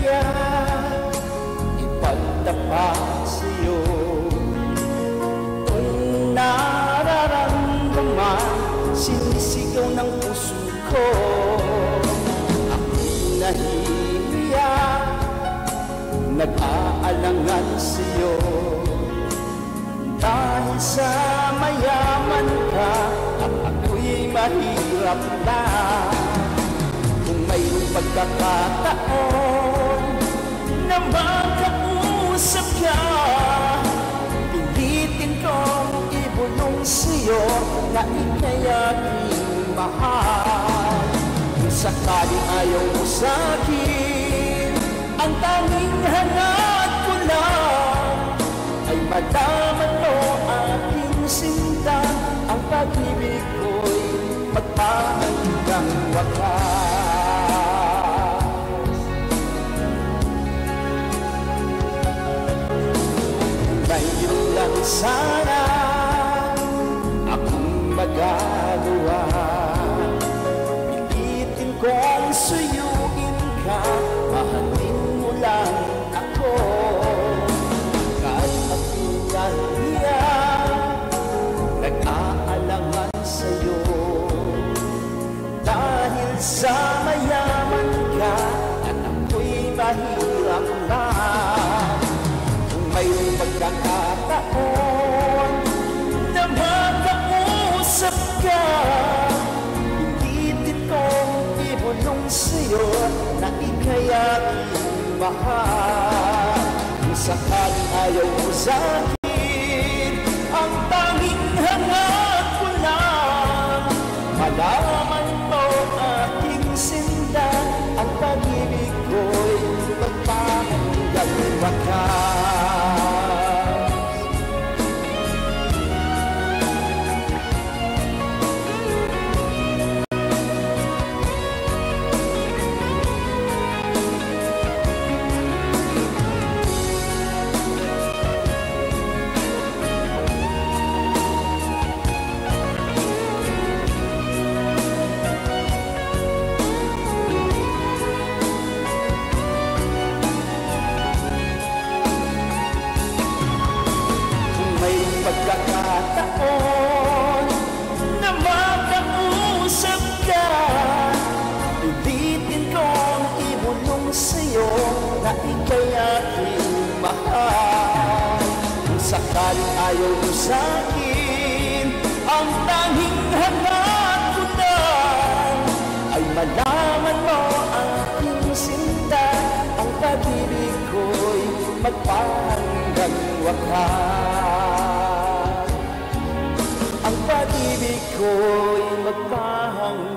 hiya ipagtapa sa'yo. Kung nararamdaman, sinisigaw ng puso ko, ako'y nahihiya, nag-aalangan sa'yo. Dahil sa mayaman ka at ako'y mahirap na, kung may pagkakataon na magkausap ka, pilitin kong ibulong sa'yo na ika'y aking mahal. Kung sakaling ayaw mo sa'kin, ang tanging hangat ko lang ay malaman mo aking sinta, ang pag-ibig ko'y magpahanggang wakas. Ngayon lang sana akong magagawa, pilitin kong suyuin ka, mahalin mo lang ako. Kahit ako'y nahiya, nag-aalangan sa'yo. Dahil sa mayaman ka at ako'y mahirap na, kung mayroong pagkakataon na magkausap ka, pilitin kong ibulong sa'yo na ika'y aking mahal. Kung sakaling ayaw mo sa'kin, ang tanging hangat ko lang, malaman mo aking sinta, ang pag-ibig ko'y magpahanggang wakas. Pagkakataon na magkausap ka, pilitin kong ibulong sa'yo na ika'y aking mahal. Kung sakaling ayaw mo sa'kin, ang tanging hangat ko lang ay malaman mo aking sinta, ang pag-ibig ko'y magpahanggang wakas. Ang pag-ibig ko'y magpahanggang